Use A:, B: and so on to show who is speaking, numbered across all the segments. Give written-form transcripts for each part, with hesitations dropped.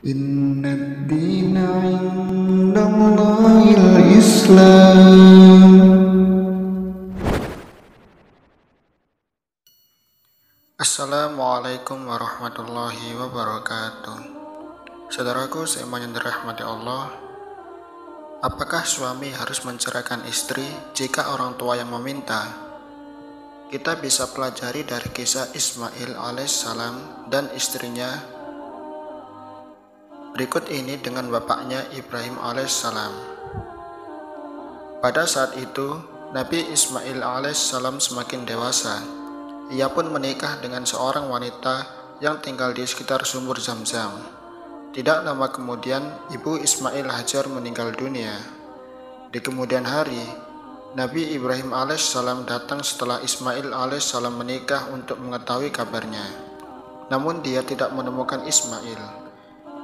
A: Inna dina indallahil Islam. Assalamualaikum warahmatullahi wabarakatuh. Saudaraku seiman yang dirahmati Allah, apakah suami harus menceraikan istri jika orang tua yang meminta? Kita bisa pelajari dari kisah Ismail alaihissalam dan istrinya berikut ini dengan bapaknya Ibrahim alaihissalam. Pada saat itu, Nabi Ismail alaihissalam semakin dewasa. Ia pun menikah dengan seorang wanita yang tinggal di sekitar sumur Zam-Zam. Tidak lama kemudian, ibu Ismail Hajar meninggal dunia. Di kemudian hari, Nabi Ibrahim alaihissalam datang setelah Ismail alaihissalam menikah untuk mengetahui kabarnya. Namun dia tidak menemukan Ismail.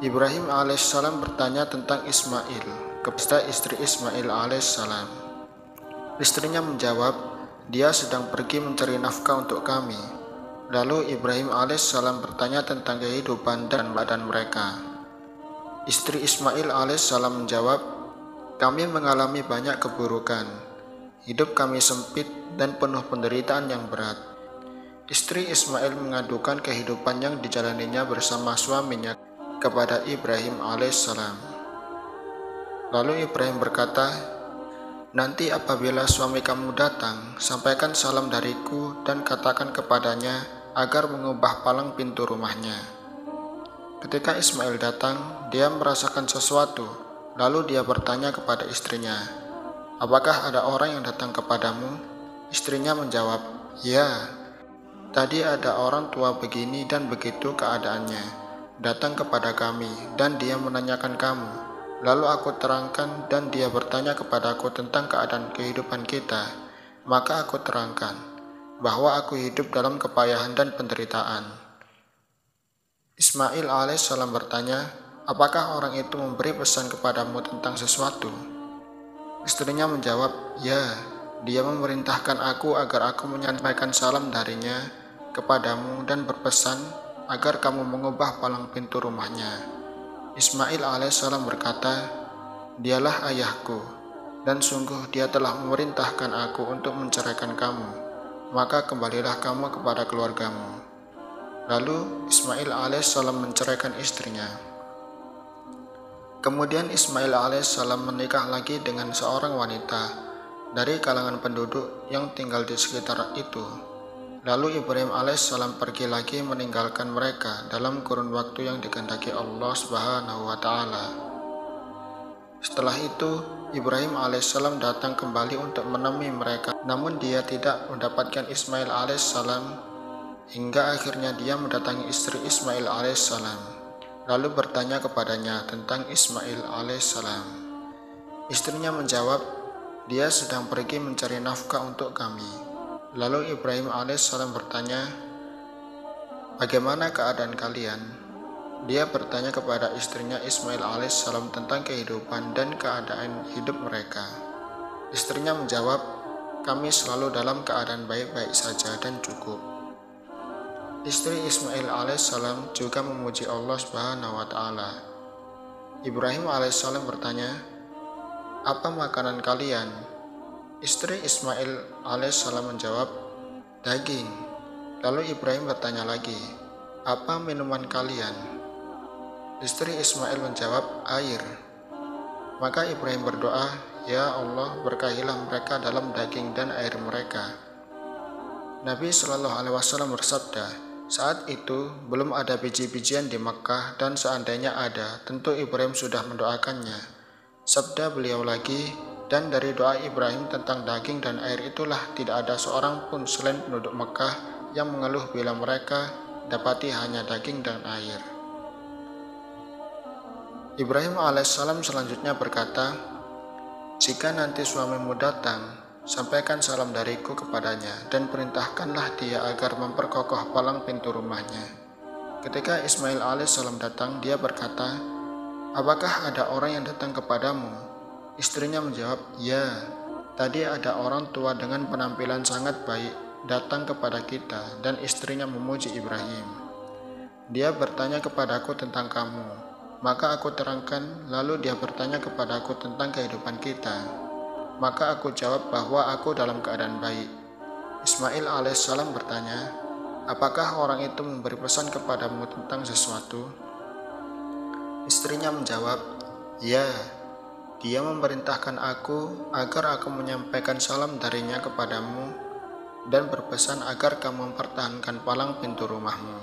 A: Ibrahim alaihissalam bertanya tentang Ismail kepada istri Ismail alaihissalam. Istrinya menjawab, dia sedang pergi mencari nafkah untuk kami. Lalu Ibrahim alaihissalam bertanya tentang kehidupan dan badan mereka. Istri Ismail alaihissalam menjawab, kami mengalami banyak keburukan. Hidup kami sempit dan penuh penderitaan yang berat. Istri Ismail mengadukan kehidupan yang dijalaninya bersama suaminya kepada Ibrahim alaihissalam. Lalu Ibrahim berkata, nanti apabila suami kamu datang, sampaikan salam dariku dan katakan kepadanya agar mengubah palang pintu rumahnya. Ketika Ismail datang, dia merasakan sesuatu, lalu dia bertanya kepada istrinya, apakah ada orang yang datang kepadamu? Istrinya menjawab, ya, tadi ada orang tua begini dan begitu keadaannya datang kepada kami dan dia menanyakan kamu. Lalu aku terangkan dan dia bertanya kepadaku tentang keadaan kehidupan kita. Maka aku terangkan bahwa aku hidup dalam kepayahan dan penderitaan. Ismail alaihissalam bertanya, apakah orang itu memberi pesan kepadamu tentang sesuatu? Istrinya menjawab, ya, dia memerintahkan aku agar aku menyampaikan salam darinya kepadamu dan berpesan agar kamu mengubah palang pintu rumahnya. Ismail alaihissalam berkata, dialah ayahku, dan sungguh dia telah memerintahkan aku untuk menceraikan kamu, maka kembalilah kamu kepada keluargamu. Lalu Ismail alaihissalam menceraikan istrinya. Kemudian Ismail alaihissalam menikah lagi dengan seorang wanita dari kalangan penduduk yang tinggal di sekitar itu. Lalu Ibrahim alaihissalam pergi lagi meninggalkan mereka dalam kurun waktu yang dikehendaki Allah Subhanahu wa Ta'ala. Setelah itu, Ibrahim alaihissalam datang kembali untuk menemui mereka, namun dia tidak mendapatkan Ismail alaihissalam hingga akhirnya dia mendatangi istri Ismail alaihissalam, lalu bertanya kepadanya tentang Ismail alaihissalam. Istrinya menjawab, dia sedang pergi mencari nafkah untuk kami. Lalu Ibrahim alaihissalam bertanya, bagaimana keadaan kalian? Dia bertanya kepada istrinya Ismail alaihissalam tentang kehidupan dan keadaan hidup mereka. Istrinya menjawab, kami selalu dalam keadaan baik-baik saja dan cukup. Istri Ismail alaihissalam juga memuji Allah Subhanahu wa Ta'ala. Ibrahim alaihissalam bertanya, apa makanan kalian? Istri Ismail alaihissalam menjawab, daging. Lalu Ibrahim bertanya lagi, apa minuman kalian? Istri Ismail menjawab, air. Maka Ibrahim berdoa, ya Allah, berkahilah mereka dalam daging dan air mereka. Nabi Shallallahu Alaihi Wasallam bersabda, saat itu belum ada biji-bijian di Makkah dan seandainya ada, tentu Ibrahim sudah mendoakannya. Sabda beliau lagi, dan dari doa Ibrahim tentang daging dan air itulah tidak ada seorang pun selain penduduk Mekah yang mengeluh bila mereka dapati hanya daging dan air. Ibrahim alaihissalam selanjutnya berkata, jika nanti suamimu datang, sampaikan salam dariku kepadanya dan perintahkanlah dia agar memperkokoh palang pintu rumahnya. Ketika Ismail alaihissalam datang, dia berkata, apakah ada orang yang datang kepadamu? Istrinya menjawab, ya, tadi ada orang tua dengan penampilan sangat baik datang kepada kita, dan istrinya memuji Ibrahim. Dia bertanya kepadaku tentang kamu, Maka aku terangkan, lalu dia bertanya kepadaku tentang kehidupan kita. Maka aku jawab bahwa aku dalam keadaan baik. Ismail alaihissalam bertanya, apakah orang itu memberi pesan kepadamu tentang sesuatu? Istrinya menjawab, ya, dia memerintahkan aku agar aku menyampaikan salam darinya kepadamu dan berpesan agar kamu mempertahankan palang pintu rumahmu.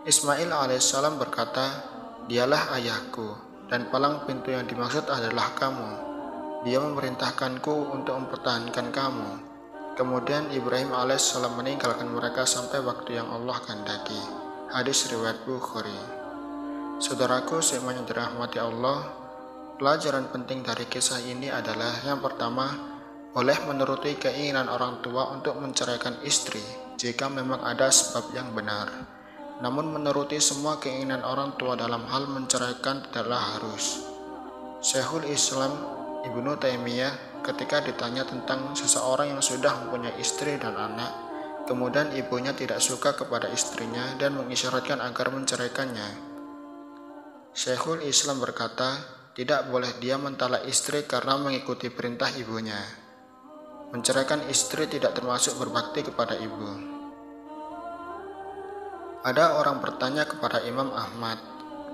A: Ismail alaihissalam berkata, dialah ayahku dan palang pintu yang dimaksud adalah kamu. Dia memerintahkanku untuk mempertahankan kamu. Kemudian Ibrahim alaihissalam meninggalkan mereka sampai waktu yang Allah kehendaki. Hadis riwayat Bukhari. Saudaraku seiman yang dirahmati Allah, pelajaran penting dari kisah ini adalah yang pertama, boleh menuruti keinginan orang tua untuk menceraikan istri jika memang ada sebab yang benar. Namun menuruti semua keinginan orang tua dalam hal menceraikan tidaklah harus. Syekhul Islam Ibnu Taimiyah ketika ditanya tentang seseorang yang sudah mempunyai istri dan anak, kemudian ibunya tidak suka kepada istrinya dan mengisyaratkan agar menceraikannya. Syekhul Islam berkata, tidak boleh dia mentalak istri karena mengikuti perintah ibunya. Menceraikan istri tidak termasuk berbakti kepada ibu. Ada orang bertanya kepada Imam Ahmad,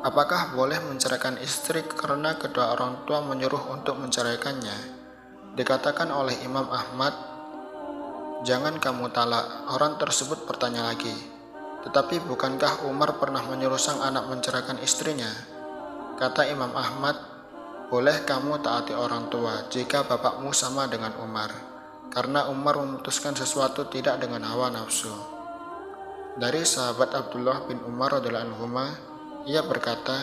A: apakah boleh menceraikan istri karena kedua orang tua menyuruh untuk menceraikannya? Dikatakan oleh Imam Ahmad, jangan kamu talak. Orang tersebut bertanya lagi, tetapi bukankah Umar pernah menyuruh sang anak menceraikan istrinya? Kata Imam Ahmad, boleh kamu taati orang tua jika bapakmu sama dengan Umar, karena Umar memutuskan sesuatu tidak dengan hawa nafsu. Dari sahabat Abdullah bin Umar radhiyallahu anhu, ia berkata,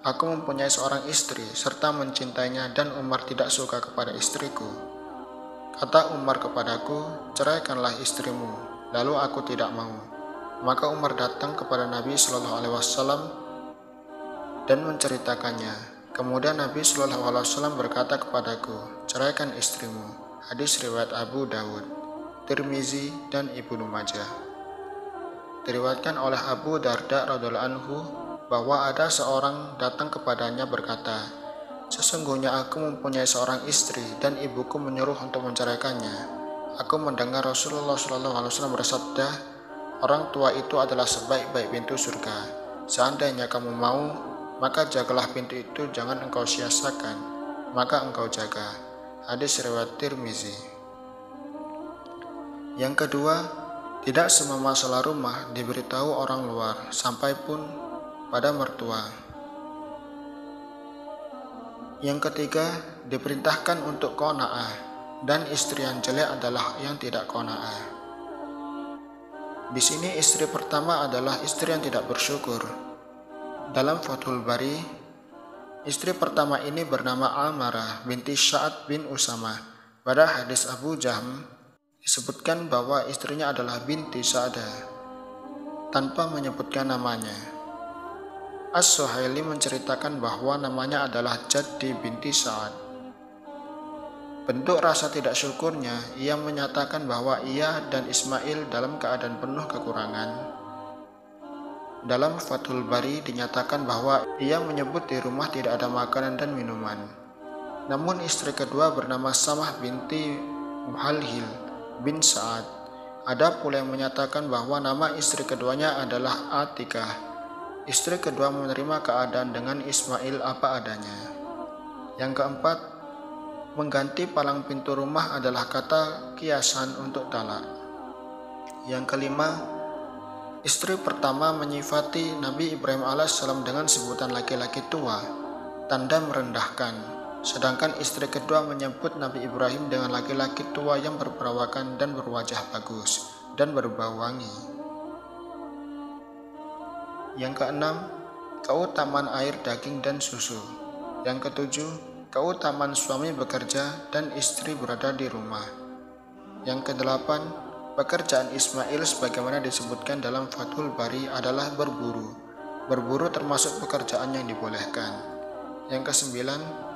A: aku mempunyai seorang istri serta mencintainya dan Umar tidak suka kepada istriku. Kata Umar kepadaku, ceraikanlah istrimu. Lalu aku tidak mau. Maka Umar datang kepada Nabi SAW dan menceritakannya. Kemudian Nabi SAW berkata kepadaku, ceraikan istrimu. Hadis riwayat Abu Dawud, Tirmizi, dan Ibnu Majah. Diriwayatkan oleh Abu Darda radhiyallahu anhu bahwa ada seorang datang kepadanya berkata, sesungguhnya aku mempunyai seorang istri dan ibuku menyuruh untuk menceraikannya. Aku mendengar Rasulullah SAW bersabda, orang tua itu adalah sebaik-baik pintu surga. Seandainya kamu mau, maka jagalah pintu itu, jangan engkau sia-siakan, maka engkau jaga. Hadis riwayat Tirmizi. Yang kedua, tidak semua masalah rumah diberitahu orang luar, sampai pun pada mertua. Yang ketiga, diperintahkan untuk qanaah, dan istri yang jelek adalah yang tidak qanaah. Di sini istri pertama adalah istri yang tidak bersyukur. Dalam Fathul Bari, istri pertama ini bernama Amarah binti Sa'ad bin Usamah. Pada hadis Abu Jahm disebutkan bahwa istrinya adalah binti Sa'adah tanpa menyebutkan namanya. As-Suhaili menceritakan bahwa namanya adalah Jaddi binti Sa'ad. Bentuk rasa tidak syukurnya, ia menyatakan bahwa ia dan Ismail dalam keadaan penuh kekurangan. Dalam Fathul Bari dinyatakan bahwa ia menyebut di rumah tidak ada makanan dan minuman. Namun istri kedua bernama Samah binti Muhalhil bin Sa'ad. Ada pula yang menyatakan bahwa nama istri keduanya adalah Atikah. Istri kedua menerima keadaan dengan Ismail apa adanya. Yang keempat, mengganti palang pintu rumah adalah kata kiasan untuk talak. Yang kelima, istri pertama menyifati Nabi Ibrahim alaihissalam dengan sebutan laki-laki tua, tanda merendahkan. Sedangkan istri kedua menyebut Nabi Ibrahim dengan laki-laki tua yang berperawakan dan berwajah bagus dan berbau wangi. Yang keenam, keutamaan air, daging, dan susu. Yang ketujuh, keutamaan suami bekerja dan istri berada di rumah. Yang kedelapan, pekerjaan Ismail sebagaimana disebutkan dalam Fathul Bari adalah berburu. Berburu termasuk pekerjaan yang dibolehkan. Yang kesembilan,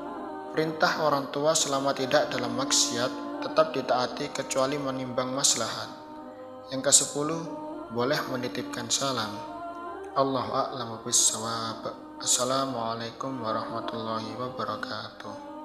A: perintah orang tua selama tidak dalam maksiat tetap ditaati kecuali menimbang maslahat. Yang kesepuluh, boleh menitipkan salam. Allahu a'lamu bissawab. Assalamualaikum warahmatullahi wabarakatuh.